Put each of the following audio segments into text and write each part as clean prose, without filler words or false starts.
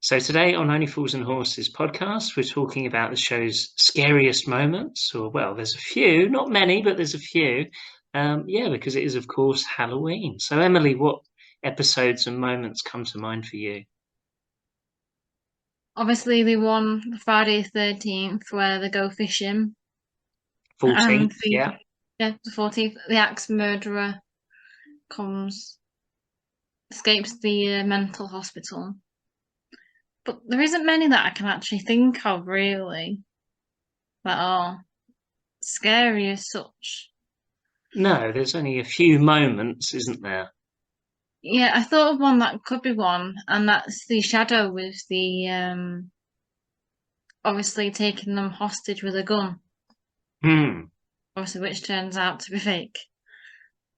So today on Only Fools and Horses podcast, we're talking about the show's scariest moments. Or well, there's a few, not many, but there's a few. Because it is of course Halloween. So Emily, what episodes and moments come to mind for you? Obviously, they won Friday the 13th, where they go fishing, and 14th, the yeah. yeah, the 14th, the axe murderer comes, escapes the mental hospital. But there isn't many that I can actually think of, really, that are scary as such. No, there's only a few moments, isn't there? Yeah, I thought of one that could be one, and that's the shadow with the obviously taking them hostage with a gun, Hmm. obviously, which turns out to be fake.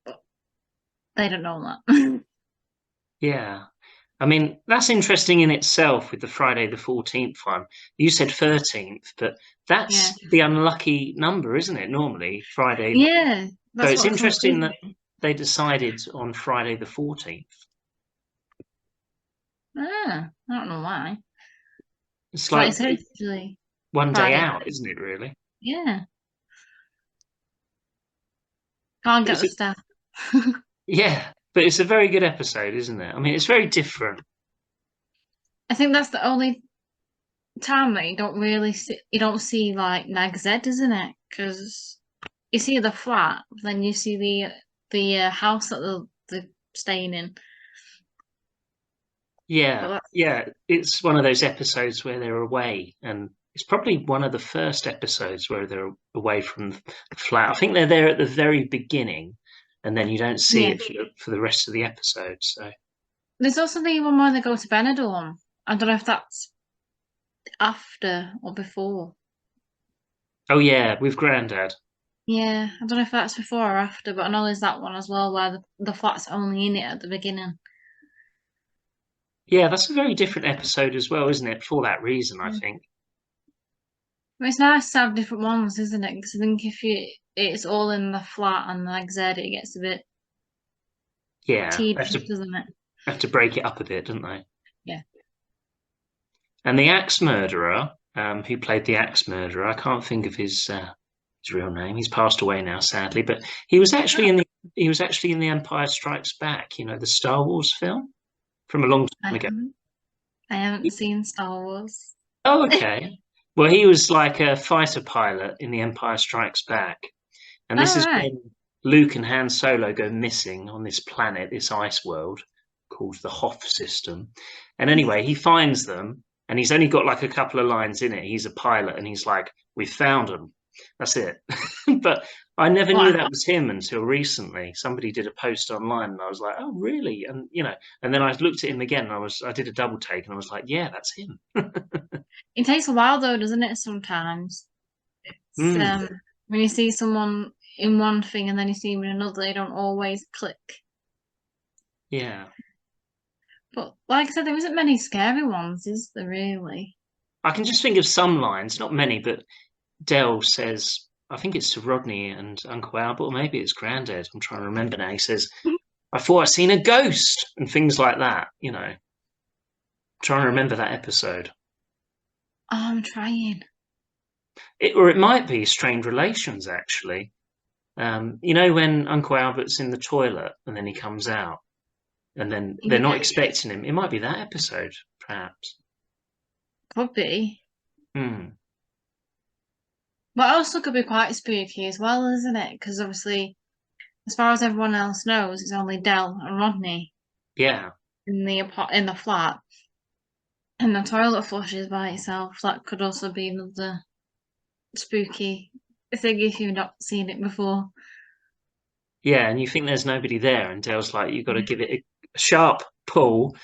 But they don't know that. Yeah. I mean, that's interesting in itself with the Friday the 14th one. You said 13th, but Yeah. that's the unlucky number, isn't it? Normally, Friday. Yeah, So that's it's what interesting confused that me. they decided on Friday the 14th. I don't know why. It's Like I like said, it's usually one day Friday. out, isn't it, really? Yeah, can't But get it's the a, staff. yeah, but it's a very good episode, isn't it? I mean, it's very different. I think that's the only time that you don't see like Nag Z, isn't it? Because you see the flat, then you see the house that they're staying in. But Yeah, that's yeah, it's one of those episodes where they're away, and it's probably one of the first episodes where they're away from the flat. I think they're there at the very beginning, and then you don't see yeah. it for the rest of the episode. So, There's also the one where they go to Benidorm. I don't know if that's after or before. oh yeah, with Grandad. Yeah, I don't know if that's before or after, but I know there's that one as well where the flat's only in it at the beginning. Yeah, that's a very different episode as well, isn't it? For that reason, I Yeah. think. But it's nice to have different ones, isn't it? Because I think if it's all in the flat and like I said, it gets a bit Yeah, tedious, doesn't it? have to break it up a bit, don't they? Yeah. And the axe murderer, who played the axe murderer, I can't think of his real name. He's passed away now, sadly. But Oh, he was actually in the Empire Strikes Back. You know, the Star Wars film from a long I time ago. haven't. I haven't seen Star Wars. Oh, okay. Well, he was like a fighter pilot in the Empire Strikes Back, and All this is right. when Luke and Han Solo go missing on this planet, this ice world called the Hoth system. And anyway, he finds them, and he's only got like a couple of lines in it. He's a pilot, and he's like, "We found them." That's it. But I never knew Wow. that was him until recently. Somebody did a post online, and I was like, "Oh, really?" And and then I looked at him again, and I did a double take, and I was like, "Yeah, that's him." It takes a while though, doesn't it? Sometimes it's, Mm, when you see someone in one thing and then you see them in another, they don't always click. yeah. But like I said, there isn't many scary ones, is there really? I can just think of some lines, not many, but Dell says, I think it's to Rodney and Uncle Albert, or maybe it's Grandad. I'm trying to remember now. He says, I thought I seen a ghost and things like that, trying to remember that episode. Oh, I'm trying. Or it might be Strained Relations, actually. When Uncle Albert's in the toilet and then he comes out and then they're not Yeah, expecting him. It might be that episode, perhaps. could be. Hmm. But also could be quite spooky as well, isn't it? Because obviously, as far as everyone else knows, it's only Dell and Rodney Yeah. in the flat, and the toilet flushes by itself. That could also be another spooky thing if you've not seen it before. Yeah. And you think there's nobody there, and Dale's like, you've got to give it a sharp pull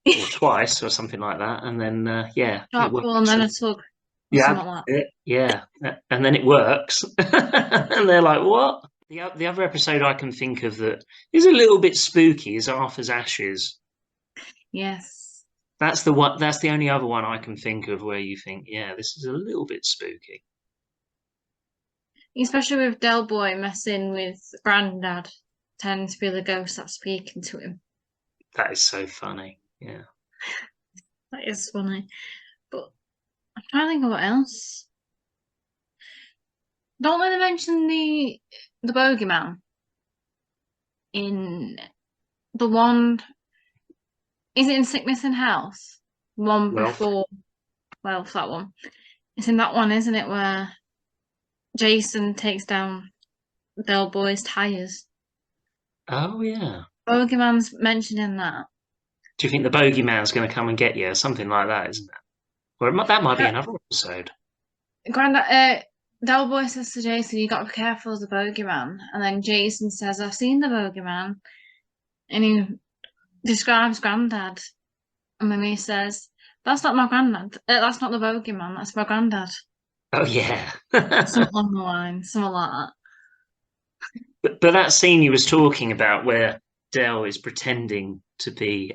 or twice or something like that. And then, yeah, it Sharp pull and works. then a tug or Yeah, something like yeah, and then it works, and they're like, "What?" The other episode I can think of that is a little bit spooky is Arthur's Ashes. that. Yes. That's the one. That's the only other one I can think of where you think, "Yeah, this is a little bit spooky." Especially with Del Boy messing with Grandad, tending to be the ghost that's speaking to him. That is so funny. Yeah, That is funny. But I'm trying to think of what else. Don't let them mention the bogeyman in the one. Is it in Sickness and Health? One Wealth. before. Well, that one. It's in that one, isn't it, where Jason takes down Del Boy's tires. Oh yeah. Bogeyman's mentioned in that. Do you think the bogeyman's going to come and get you? Something like that, isn't it? Or that might be another episode. Del Boy says to Jason, "You got to be careful of the bogeyman." And then Jason says, "I've seen the bogeyman," and he describes Grandad. And then he says, "That's not my granddad. That's not the bogeyman. That's my granddad." Oh yeah. Something along the line, something like that. But that scene you was talking about where Del is pretending to be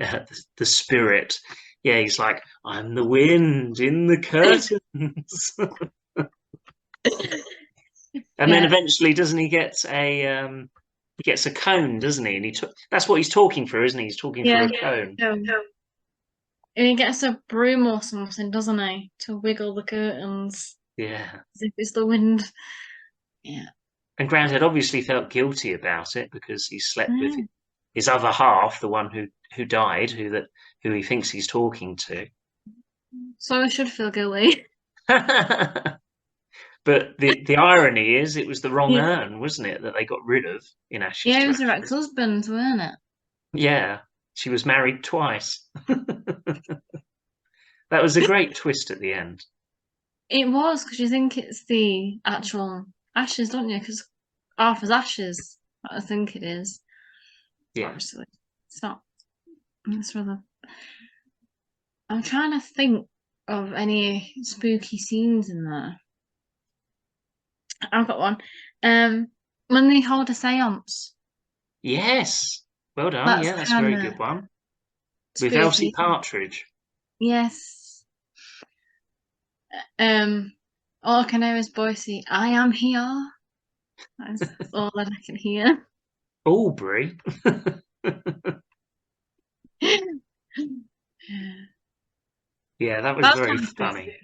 the spirit. Yeah, he's like, I'm the wind in the curtains. And then Yeah, eventually, doesn't he gets a cone, doesn't he? And that's what he's talking for, isn't he? He's talking for yeah. a cone. And he gets a broom or something, doesn't he, to wiggle the curtains Yeah. as if it's the wind. Yeah. And Grandad obviously felt guilty about it because he slept with Mm. his other half, the one who died, who he thinks he's talking to. So I should feel guilty. But the irony is, it was the wrong Yeah, urn, wasn't it, that they got rid of in Ashes yeah, it to was her Ashes? ex-husband, weren't it? Yeah, she was married twice. That was a great twist at the end. It was because you think it's the actual ashes, don't you? Because Arthur's ashes, I think it is. Yeah. Obviously, it's not. It's rather. I'm trying to think of any spooky scenes in there. I've got one. When they hold a séance, Yes. Well done. that's Yeah, that's a kind very of good one. With Elsie spooky. Partridge. Yes. Um, all I can hear is Boise. I am here. That's all that I can hear. Aubrey. Yeah, that was That's very kind of funny. spooky.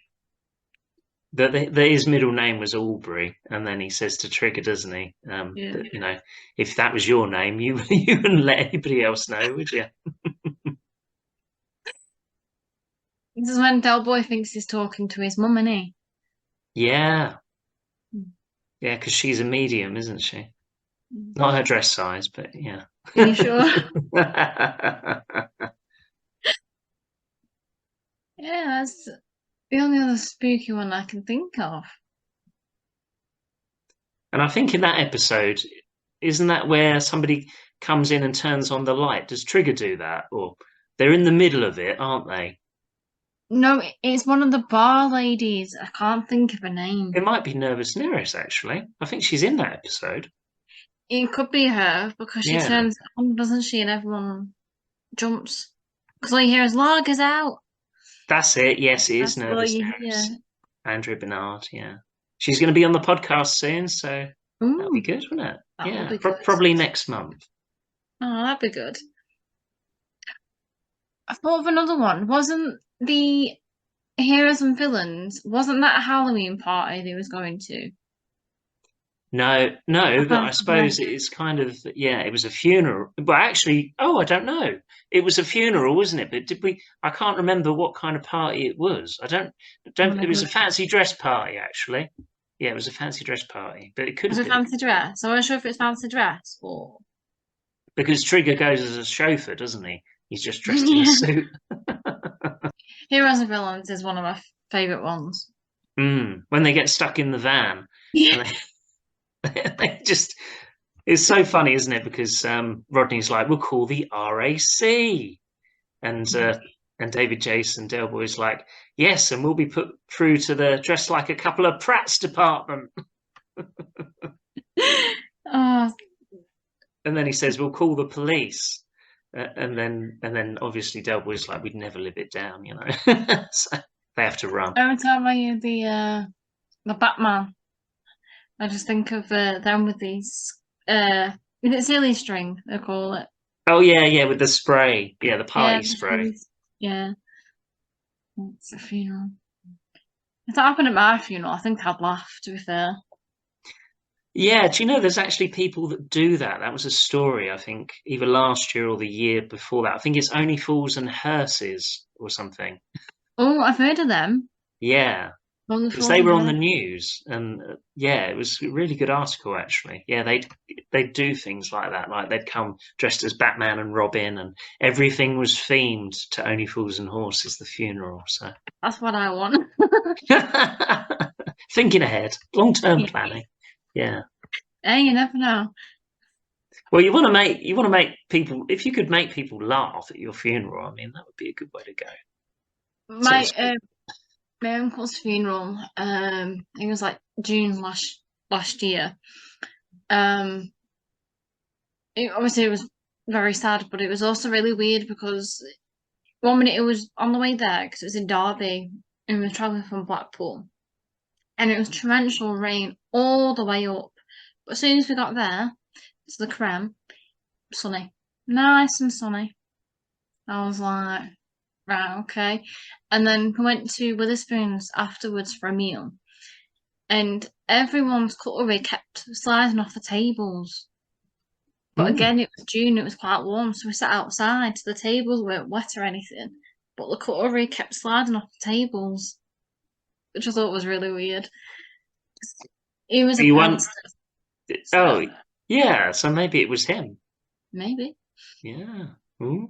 That his middle name was Aubrey, and then he says to Trigger, doesn't he? Yeah. That if that was your name, you you wouldn't let anybody else know, would you? This is when Del Boy thinks he's talking to his mum, isn't he? Yeah, yeah, because she's a medium, isn't she? Not her dress size, but yeah. Are you sure? Yeah, that's the only other spooky one I can think of. And I think in that episode, isn't that where somebody comes in and turns on the light? Does Trigger do that? Or they're in the middle of it, aren't they? No, it's one of the bar ladies. I can't think of a name. It might be Nervous Nereus, actually. I think she's in that episode. It could be her because she Yeah, turns on, doesn't she? And everyone jumps. Because all you hear is Lager's out. that's it. Yes, it is That's all Nervous you hear. Nereus. Andrea Bernard, yeah. She's going to be on the podcast soon, so that'll be Ooh, good, wouldn't it? that will Yeah, be good. probably next month. Oh, that'd be good. I thought of another one. Wasn't the Heroes and Villains, wasn't that a Halloween party they was going to? No, I no, but I can't remember. suppose it is kind of, yeah, it was a funeral. But actually, oh, I don't know. It was a funeral, wasn't it? But did we? I can't remember what kind of party it was. It was a fancy dress party, actually. Yeah, it was a fancy dress party, but it could Was have it been fancy dress? I wasn't sure if it's fancy dress or because Trigger goes as a chauffeur, doesn't he? He's just dressed in a yeah. suit. Heroes and Villains is one of my favorite ones. When they get stuck in the van Yeah. and they just it's so funny, isn't it? Because Rodney's like, we'll call the RAC. And David Jason Del Boy's like, yes, and we'll be put through to the dressed like a couple of Pratt's department. Oh, And then he says, we'll call the police. And then obviously Del Boy's like, we'd never live it down, you know. So they have to run. every time I hear the Batman, I just think of them with these is it silly string they call it? Oh yeah, yeah, with the spray. Yeah, the Yeah, party the spray. silly, yeah. It's a funeral. If that happened at my funeral, I think I'd laugh, to be fair. Yeah, do you know there's actually people that do that? That was a story, I think, either last year or the year before that. I think it's Only Fools and Hearses or something. Oh, I've heard of them. Yeah, because Wonderful they and were on the her. news, and yeah, it was a really good article actually. Yeah, they'd do things like that, like they'd come dressed as Batman and Robin, and everything was themed to Only Fools and Horses, the funeral. So That's what I want. thinking ahead, long-term Yeah. planning. Yeah. Hey, you never know. Well, you want to make people. If you could make people laugh at your funeral, I mean, that would be a good way to go, so to My speak. my uncle's funeral, it was like June last year. Um, obviously it was very sad, but it was also really weird because one minute it was on the way there because it was in Derby and we were traveling from Blackpool, and it was torrential rain all the way up. But as soon as we got there to the Creme, sunny, nice and sunny. I was like, right, okay. And then we went to Witherspoons afterwards for a meal, and everyone's cutlery kept sliding off the tables. But Mm. again, it was June, it was quite warm, so we sat outside. So the tables weren't wet or anything, but the cutlery kept sliding off the tables, which I thought was really weird. He was a You want? prankster, Oh, so yeah. So maybe it was him. maybe. Yeah. Ooh,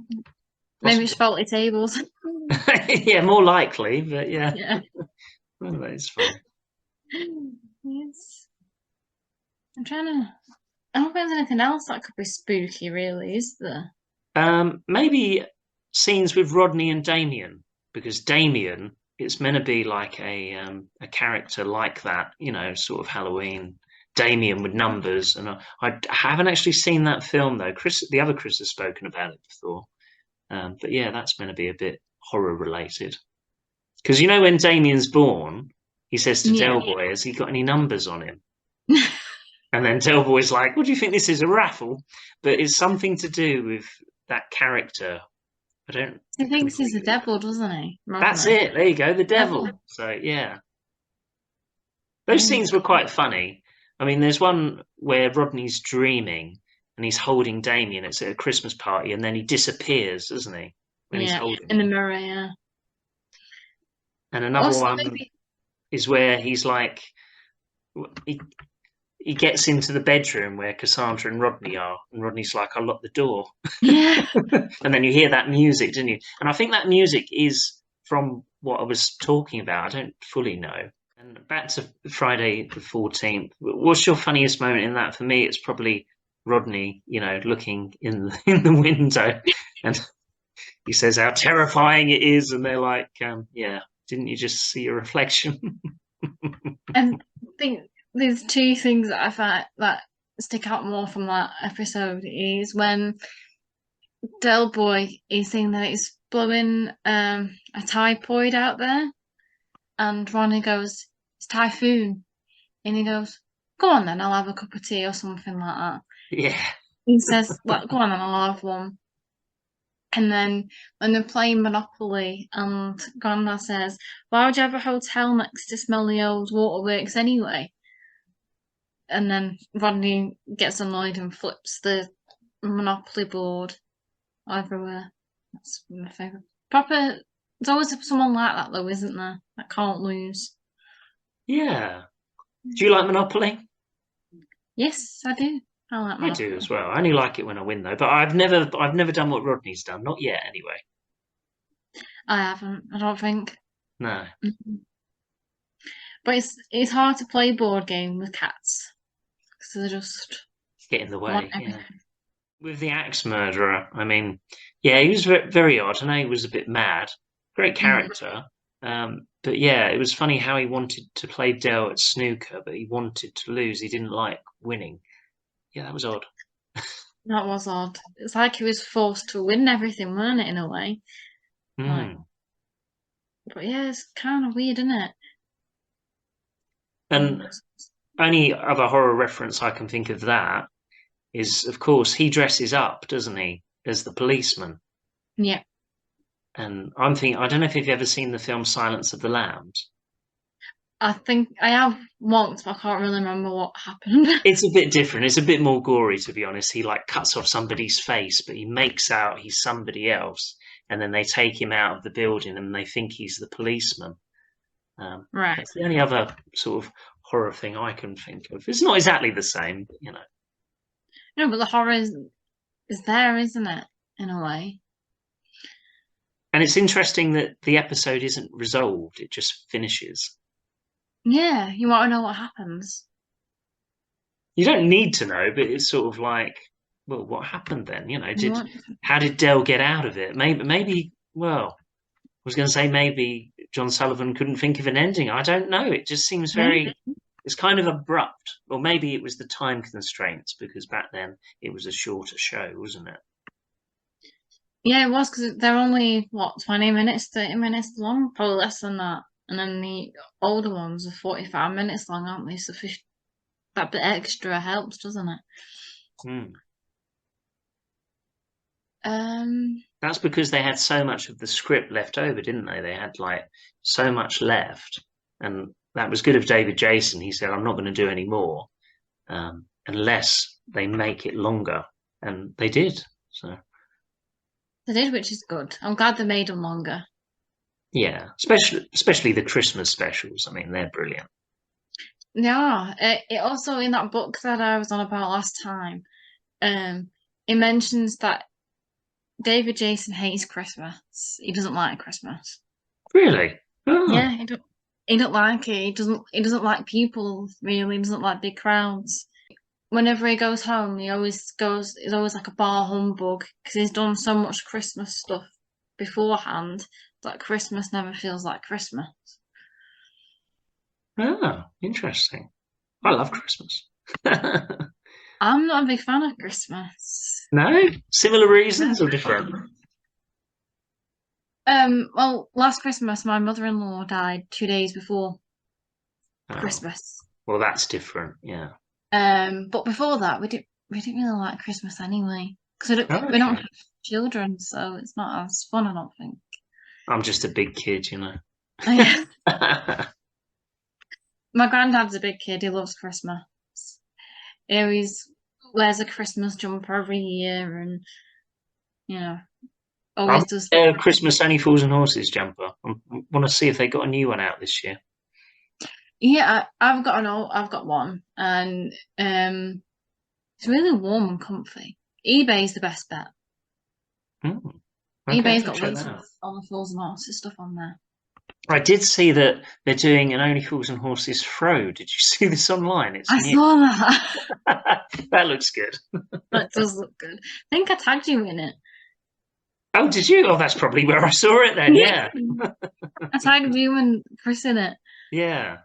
Maybe it's possible. faulty tables. Yeah, more likely, but yeah, Yeah. well, that is funny. Yes. I'm trying to. I don't think there's anything else that could be spooky, really, is there? Maybe scenes with Rodney and Damien, because Damien, it's meant to be like a character like that, sort of Halloween. Damien with numbers, and I haven't actually seen that film though. The other Chris has spoken about it before, but yeah, that's meant to be a bit horror related. Because when Damien's born, he says to Yeah. Del Boy, "Has he got any numbers on him?" And then Del Boy's like, "What do you think this is, a raffle?" But it's something to do with that character. I don't He thinks he's the completely. devil, doesn't he? That's Rodney. it. There you go, the Devil. devil. So yeah, those Oh, scenes were quite funny. I mean, there's one where Rodney's dreaming and he's holding Damien. It's at a Christmas party, and then he disappears, doesn't he? When he's yeah. holding In the him. mirror, yeah. And another Also, one maybe. is where he's like, he he gets into the bedroom where Cassandra and Rodney are, and Rodney's like, "I'll lock the door." Yeah. And then you hear that music, didn't you? And I think that music is from what I was talking about. I don't fully know. And back to Friday the 14th. What's your funniest moment in that? For me, it's probably Rodney, looking in in the window, and he says how terrifying it is, and they're like, "Yeah, didn't you just see your reflection?" And I think there's two things that I find that stick out more from that episode is when Del Boy is saying that it's blowing a typhoid out there, and Ronnie goes, "It's typhoon," and he goes, "Go on then, I'll have a cup of tea or something like that." Yeah, He says, "Well, go on then, I'll have one." And then when they're playing Monopoly, and Grandma says, "Why would you have a hotel next to smelly old waterworks anyway?" And then Rodney gets annoyed and flips the Monopoly board everywhere. That's my favourite. Proper. There's always someone like that though, isn't there? That can't lose. yeah. Do you like Monopoly? Yes, I do. I like I do as Monopoly. well. I only like it when I win though. But I've never done what Rodney's done. Not yet, anyway. I haven't. I don't think. No. Mhm. But it's hard to play board game with cats because they just Get in the want way. Yeah. everything. With the axe murderer, I mean, yeah, he was very, very odd. I know he was a bit mad. Great Mm. character. But yeah, it was funny how he wanted to play Dell at snooker, but he wanted to lose. He didn't like winning. Yeah, that was odd. That was odd. It's like he was forced to win everything, weren't it, in a way? Like, Mm. but yeah, it's kind of weird, isn't it? And Mm. only other horror reference I can think of that is, of course, he dresses up, doesn't he, as the policeman. Yeah. And I'm thinking, I don't know if you've ever seen the film Silence of the Lambs. I think I have once, but I can't really remember what happened. It's a bit different. It's a bit more gory, to be honest. He like cuts off somebody's face, but he makes out he's somebody else, and then they take him out of the building, and they think he's the policeman. Right. That's the only other sort of horror thing I can think of. It's not exactly the same, you know. No, but the horror is there, isn't it? In a way. And it's interesting that the episode isn't resolved; it just finishes. Yeah, you want to know what happens. You don't need to know, but it's sort of like, well, what happened then? You know, You did want how did Dell get out of it? Maybe. Well, I was going to say maybe John Sullivan couldn't think of an ending. I don't know. It just seems maybe. very. It's kind of abrupt, or maybe it was the time constraints because back then it was a shorter show, wasn't it? Yeah, it was because they're only what 20 minutes, 30 minutes long, probably less than that. And then the older ones are 45 minutes long, aren't they? So that bit extra helps, doesn't it? Hmm. Um, That's because they had so much of the script left over, didn't they? They had like so much left, and that was good of David Jason. He said, "I'm not going to do any more unless they make it longer," and they did. So they did, which is good. I'm glad they made them longer. yeah, especially the Christmas specials. I mean, they're brilliant. Yeah, it also in that book that I was on about last time, it mentions that David Jason hates Christmas. He doesn't like Christmas. Really? Oh, Yeah, he don't like it. He doesn't like people really. He doesn't like big crowds. Whenever he goes home, he's always like a bar humbug because he's done so much Christmas stuff beforehand that Christmas never feels like Christmas. interesting. I love Christmas. I'm not a big fan of Christmas. No, similar No. reasons or different? Well, last Christmas my mother-in-law died 2 days before Oh, Christmas. well, that's different. Yeah. But before that we didn't really like Christmas anyway because Oh, we don't okay. have children, so it's not as fun, I don't think. I'm just a big kid, you know. Yeah. My granddad's a big kid. He loves Christmas. He always wears a Christmas jumper every year, and you know, I'm always does. Christmas Only Fools and Horses jumper. I want to see if they got a new one out this year. Yeah, I've got one, and it's really warm and comfy. eBay's the best bet. Hmm. Okay, eBay's I'll got check loads that of out. all the Fools and Horses stuff on there. I did see that they're doing an Only Fools and Horses throw. Did you see this online? It's I new. saw that. That looks good. That does look good. I think I tagged you in it. Oh, did you? Oh, that's probably where I saw it then. Yeah. Yeah. I tagged you and Chris in it. Yeah.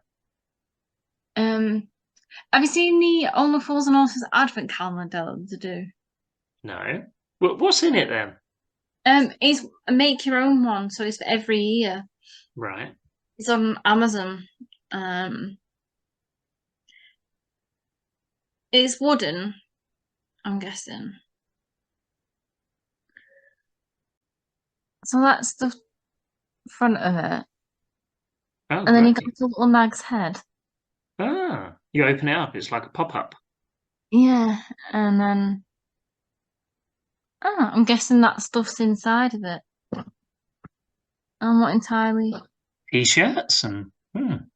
Um, have you seen the All the Fools and Horses advent calendar to do? No. What's in it then? It's a make your own one, so it's for every year. Right. It's on Amazon. Um, it's wooden, I'm guessing. So that's the front of it. Oh, And then you great. got the little nag's head. Ah, you open it up. It's like a pop-up. Yeah, and then I'm guessing that stuff's inside of it. I'm not entirely T-shirts and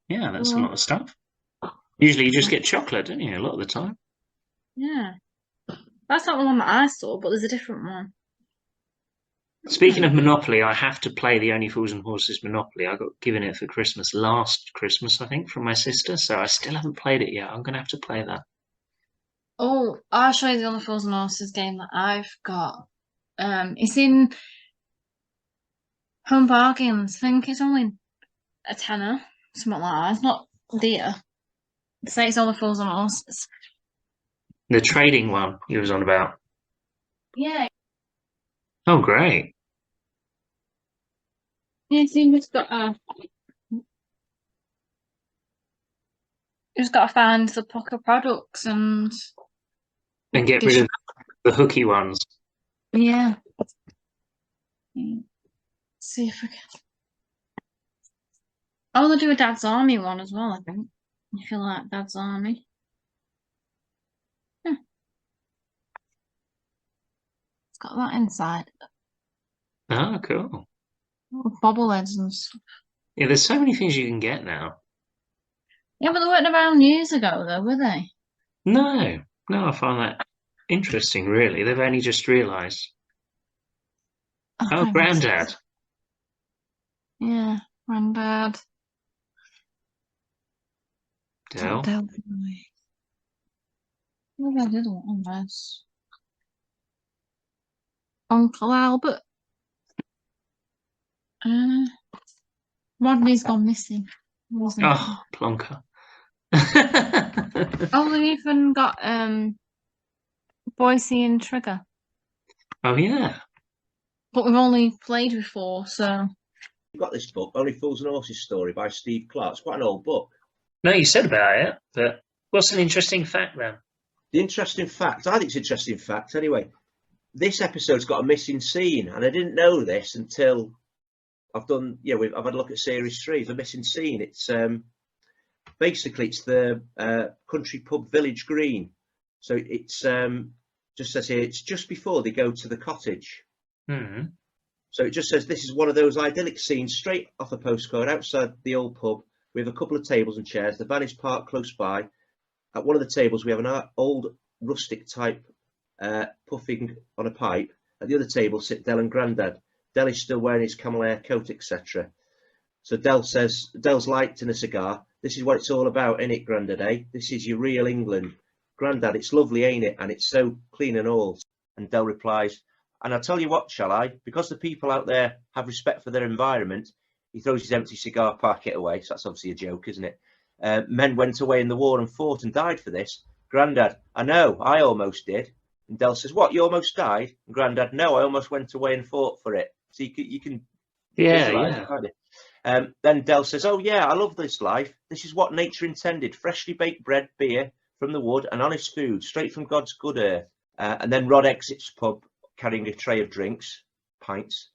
yeah, that's a sure. lot of stuff. Usually you just get chocolate, don't you? A lot of the time. Yeah, that's not the one that I saw, but there's a different one. Speaking of Monopoly, I have to play the Only Fools and Horses Monopoly. I got given it for Christmas last Christmas, I think, from my sister. So I still haven't played it yet. I'm going to have to play that. Oh, I'll show you the other Fools and Horses game that I've got. It's in Home Bargains. I think it's only a tenner, something like that. It's not dear. Say it's all the Fools and Horses. The trading one you was on about. Yeah, Oh, great. yeah. So you just got to find the pocket products and And get rid dish. of the hooky ones. Yeah. see if I can. Oh, they do a Dad's Army one as well, I think. If you like Dad's Army. It's got that inside. Oh, cool. Bobbleheads and stuff. Yeah, there's so many things you can get now. Yeah, but they weren't around years ago, though, were they? No, I find that interesting, really. They've only just realised. Oh, Grandad. Yeah, Grandad. Del. Maybe I did want this. Uncle Albert. Rodney's gone missing. Oh, Plonker. Oh, they've even got Boise and Trigger. Oh, yeah. But we've only played before, so. You've got this book, Only Fools and Horses Story by Steve Clark. It's quite an old book. No, you said about it, but what's an interesting fact then? The interesting fact, I think it's an interesting fact anyway, this episode's got a missing scene, and I didn't know this until I've done, I've had a look at series 3. The missing scene, it's basically it's the country pub Village Green. So it's just says here, it's just before they go to the cottage. Mm-hmm. So it just says this is one of those idyllic scenes straight off a postcard outside the old pub. We have a couple of tables and chairs. The van is parked close by. At one of the tables, we have an old rustic type puffing on a pipe. At the other table sit Del and Grandad. Del is still wearing his camel hair coat, etc. So Del says, Del's lighting a cigar. This is what it's all about, ain't it, Grandad, eh? This is your real England. Grandad, it's lovely, ain't it? And it's so clean and all. And Del replies, and I'll tell you what, shall I? Because the people out there have respect for their environment. He throws his empty cigar packet away. So that's obviously a joke, isn't it? Men went away in the war and fought and died for this. Grandad, I know, I almost did. And Del says, what, you almost died? And Grandad, no, I almost went away and fought for it. So you can visualize it, can't you? Then Del says, oh yeah, I love this life. This is what nature intended. Freshly baked bread, beer from the wood and honest food, straight from God's good earth. And then Rod exits pub carrying a tray of drinks, pints.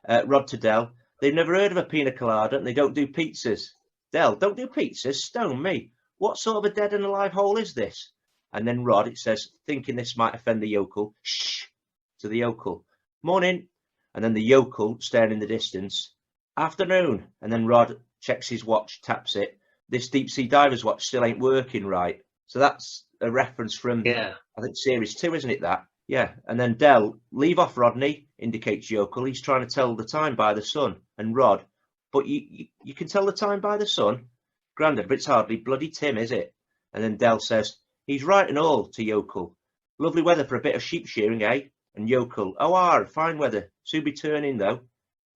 Rod to Del, they've never heard of a pina colada and they don't do pizzas. Del, don't do pizzas, stone me. What sort of a dead and alive hole is this? And then Rod, it says, thinking this might offend the yokel, shh, to the yokel. Morning. And then the yokel, staring in the distance, afternoon. And then Rod checks his watch, taps it. This deep sea diver's watch still ain't working right. So that's a reference from, I think, series 2, isn't it, that? Yeah. And then Del, leave off, Rodney, indicates yokel. He's trying to tell the time by the sun. And Rod, but you can tell the time by the sun? Grandad, but it's hardly bloody Tim, is it? And then Del says, he's right and all, to yokel. Lovely weather for a bit of sheep shearing, eh? And yokel, oh, fine weather. Soon be turning, though.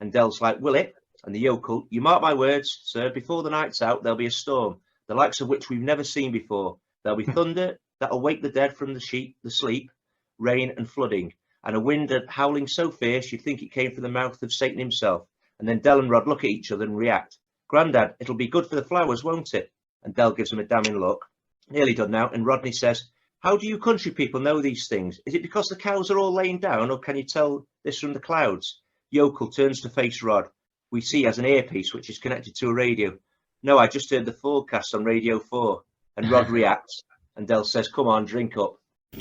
And Del's like, will it? And the yokel, you mark my words, sir, before the night's out, there'll be a storm, the likes of which we've never seen before. There'll be thunder that'll wake the dead from the sleep, rain and flooding, and a wind howling so fierce you'd think it came from the mouth of Satan himself. And then Del and Rod look at each other and react. Grandad, it'll be good for the flowers, won't it? And Del gives him a damning look. Nearly done now. And Rodney says, how do you country people know these things? Is it because the cows are all laying down, or can you tell this from the clouds? Yokel turns to face Rod. We see he has an earpiece which is connected to a radio. No, I just heard the forecast on Radio 4. And Rod reacts. And Del says, come on, drink up.